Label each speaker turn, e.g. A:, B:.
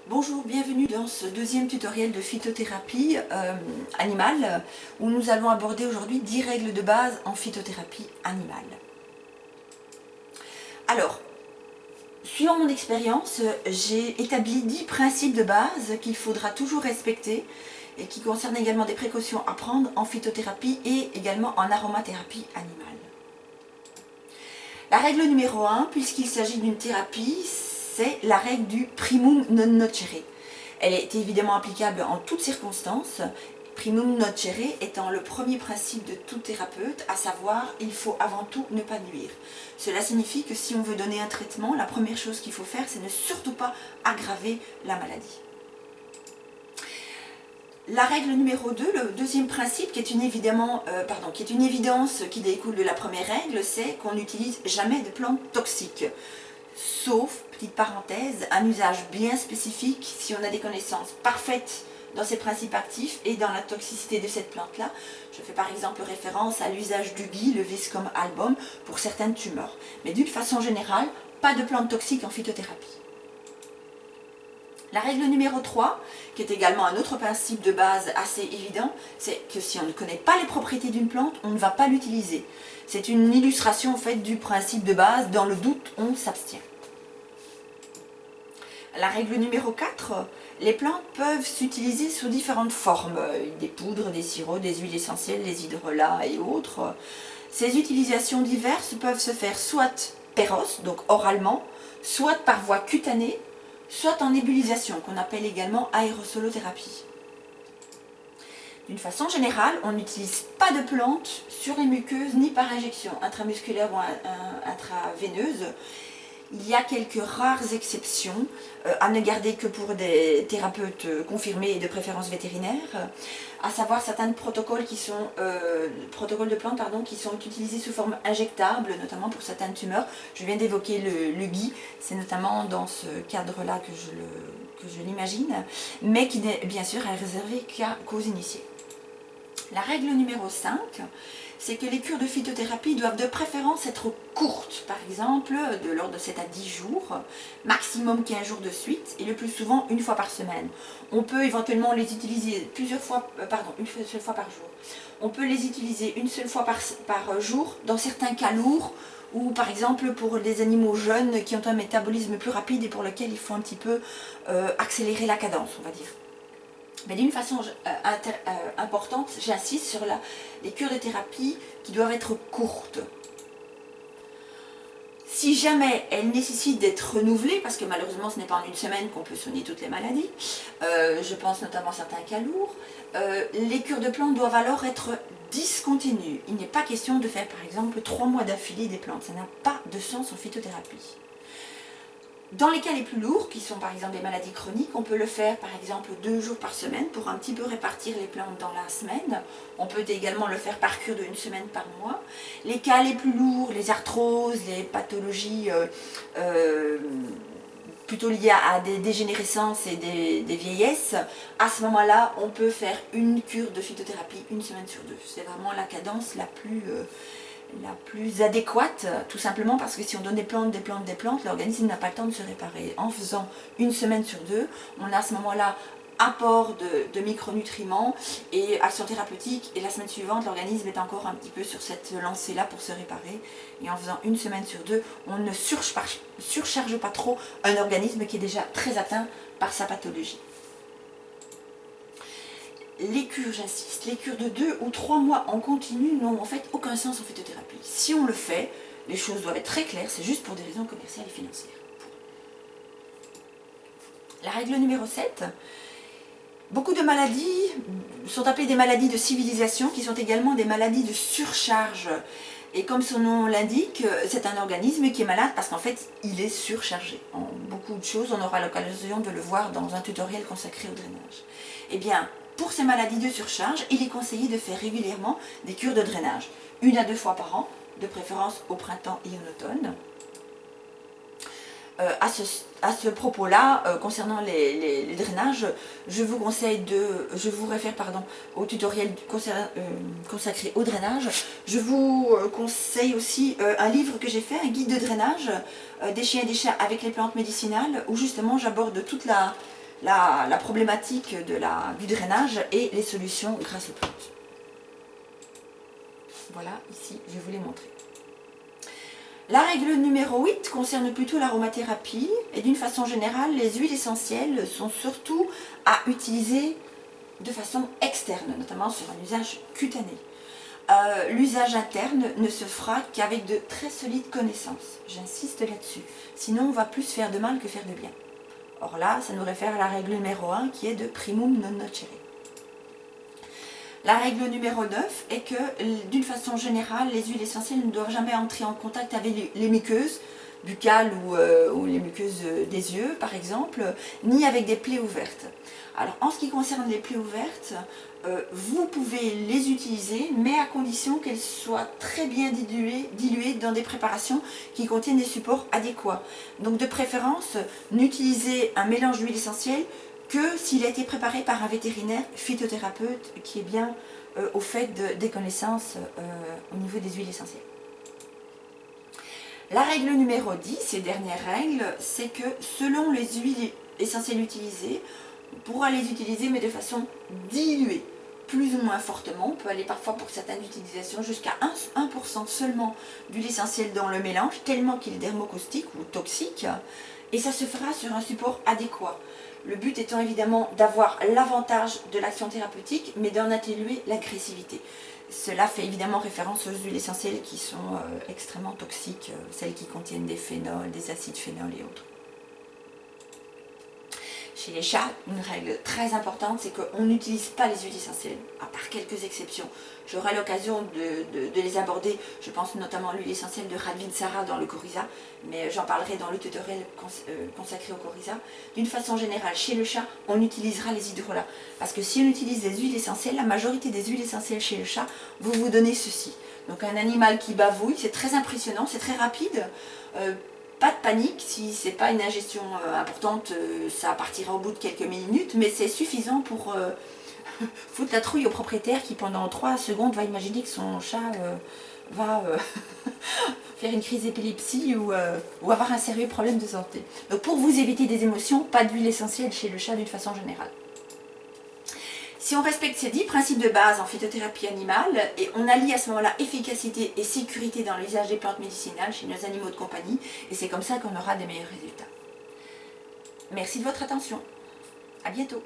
A: Bonjour, bienvenue dans ce deuxième tutoriel de phytothérapie animale où nous allons aborder aujourd'hui 10 règles de base en phytothérapie animale. Alors, suivant mon expérience, j'ai établi 10 principes de base qu'il faudra toujours respecter et qui concernent également des précautions à prendre en phytothérapie et également en aromathérapie animale. La règle numéro 1, puisqu'il s'agit d'une thérapie, c'est la règle du primum non nocere. Elle est évidemment applicable en toutes circonstances, primum nocere étant le premier principe de tout thérapeute, à savoir, il faut avant tout ne pas nuire. Cela signifie que si on veut donner un traitement, la première chose qu'il faut faire, c'est ne surtout pas aggraver la maladie. La règle numéro 2, le deuxième principe, qui est une évidence qui découle de la première règle, c'est qu'on n'utilise jamais de plantes toxiques. Sauf, petite parenthèse, un usage bien spécifique si on a des connaissances parfaites dans ses principes actifs et dans la toxicité de cette plante-là. Je fais par exemple référence à l'usage du gui, le Viscum album, pour certaines tumeurs. Mais d'une façon générale, pas de plantes toxiques en phytothérapie. La règle numéro 3, qui est également un autre principe de base assez évident, c'est que si on ne connaît pas les propriétés d'une plante, on ne va pas l'utiliser. C'est une illustration en fait du principe de base, dans le doute, on s'abstient. La règle numéro 4, les plantes peuvent s'utiliser sous différentes formes, des poudres, des sirops, des huiles essentielles, des hydrolats et autres. Ces utilisations diverses peuvent se faire soit péros, donc oralement, soit par voie cutanée, soit en nébulisation, qu'on appelle également aérosolothérapie. D'une façon générale, on n'utilise pas de plantes sur les muqueuses ni par injection intramusculaire ou intraveineuse. Il y a quelques rares exceptions, à ne garder que pour des thérapeutes confirmés et de préférence vétérinaire, à savoir certains protocoles de plantes qui sont utilisés sous forme injectable, notamment pour certaines tumeurs. Je viens d'évoquer le gui, c'est notamment dans ce cadre-là que je l'imagine, mais qui n'est bien sûr réservé qu'aux initiés. La règle numéro 5, c'est que les cures de phytothérapie doivent de préférence être courtes, par exemple de l'ordre de 7 à 10 jours, maximum 15 jours de suite, et le plus souvent une fois par semaine. On peut éventuellement les utiliser une seule fois par jour. On peut les utiliser une seule fois par jour dans certains cas lourds, ou par exemple pour des animaux jeunes qui ont un métabolisme plus rapide et pour lesquels il faut un petit peu accélérer la cadence, on va dire. Mais d'une façon importante, j'insiste sur les cures de thérapie qui doivent être courtes. Si jamais elles nécessitent d'être renouvelées, parce que malheureusement ce n'est pas en une semaine qu'on peut soigner toutes les maladies, je pense notamment à certains cas lourds, les cures de plantes doivent alors être discontinues. Il n'est pas question de faire par exemple 3 mois d'affilée des plantes, ça n'a pas de sens en phytothérapie. Dans les cas les plus lourds, qui sont par exemple des maladies chroniques, on peut le faire par exemple 2 jours par semaine pour un petit peu répartir les plantes dans la semaine. On peut également le faire par cure de 1 semaine par mois. Les cas les plus lourds, les arthroses, les pathologies plutôt liées à des dégénérescences et des vieillesses, à ce moment-là, on peut faire une cure de phytothérapie 1 semaine sur 2. C'est vraiment la cadence la plus adéquate, tout simplement parce que si on donne des plantes, l'organisme n'a pas le temps de se réparer. En faisant 1 semaine sur 2, on a à ce moment-là apport de micronutriments et action thérapeutique, et la semaine suivante, l'organisme est encore un petit peu sur cette lancée-là pour se réparer. Et en faisant 1 semaine sur 2, on ne surcharge pas trop un organisme qui est déjà très atteint par sa pathologie. Les cures, j'insiste, les cures de 2 ou 3 mois en continu n'ont en fait aucun sens en phytothérapie. Si on le fait, les choses doivent être très claires, c'est juste pour des raisons commerciales et financières. La règle numéro 7, beaucoup de maladies sont appelées des maladies de civilisation, qui sont également des maladies de surcharge. Et comme son nom l'indique, c'est un organisme qui est malade parce qu'en fait, il est surchargé. En beaucoup de choses, on aura l'occasion de le voir dans un tutoriel consacré au drainage. Eh bien, pour ces maladies de surcharge, il est conseillé de faire régulièrement des cures de drainage, 1 à 2 fois par an, de préférence au printemps et en automne. À ce propos-là, concernant les drainages, je vous réfère au tutoriel consacré au drainage. Je vous conseille aussi un livre que j'ai fait, un guide de drainage des chiens et des chats avec les plantes médicinales, où justement j'aborde toute la la problématique du drainage et les solutions grâce aux plantes. Voilà, ici, je vous l'ai montré. La règle numéro 8 concerne plutôt l'aromathérapie et d'une façon générale, les huiles essentielles sont surtout à utiliser de façon externe, notamment sur un usage cutané. L'usage interne ne se fera qu'avec de très solides connaissances. J'insiste là-dessus. Sinon, on va plus faire de mal que faire de bien. Or là, ça nous réfère à la règle numéro 1 qui est de primum non nocere. La règle numéro 9 est que, d'une façon générale, les huiles essentielles ne doivent jamais entrer en contact avec les muqueuses buccales ou les muqueuses des yeux, par exemple, ni avec des plaies ouvertes. Alors, en ce qui concerne les plaies ouvertes, vous pouvez les utiliser, mais à condition qu'elles soient très bien diluées dans des préparations qui contiennent des supports adéquats. Donc, de préférence, n'utilisez un mélange d'huile essentielle que s'il a été préparé par un vétérinaire phytothérapeute qui est bien au fait des connaissances au niveau des huiles essentielles. La règle numéro 10 et dernière règle, c'est que selon les huiles essentielles utilisées, on pourra les utiliser mais de façon diluée, plus ou moins fortement. On peut aller parfois pour certaines utilisations jusqu'à 1% seulement d'huile essentielle dans le mélange, tellement qu'il est dermocaustique ou toxique, et ça se fera sur un support adéquat. Le but étant évidemment d'avoir l'avantage de l'action thérapeutique, mais d'en atténuer l'agressivité. Cela fait évidemment référence aux huiles essentielles qui sont extrêmement toxiques, celles qui contiennent des phénols, des acides phénols et autres. Chez les chats, une règle très importante, c'est qu'on n'utilise pas les huiles essentielles, à part quelques exceptions. J'aurai l'occasion de les aborder, je pense notamment à l'huile essentielle de Radvinsara dans le coryza, mais j'en parlerai dans le tutoriel consacré au coryza. D'une façon générale, chez le chat, on utilisera les hydrolats. Parce que si on utilise des huiles essentielles, la majorité des huiles essentielles chez le chat vont vous donner ceci. Donc un animal qui bavouille, c'est très impressionnant, c'est très rapide. Pas de panique, si ce n'est pas une ingestion importante, ça partira au bout de quelques minutes, mais c'est suffisant pour foutre la trouille au propriétaire qui pendant 3 secondes va imaginer que son chat va faire une crise d'épilepsie ou avoir un sérieux problème de santé. Donc pour vous éviter des émotions, pas d'huile essentielle chez le chat d'une façon générale. Si on respecte ces 10 principes de base en phytothérapie animale, et on allie à ce moment-là efficacité et sécurité dans l'usage des plantes médicinales chez nos animaux de compagnie, et c'est comme ça qu'on aura des meilleurs résultats. Merci de votre attention. À bientôt.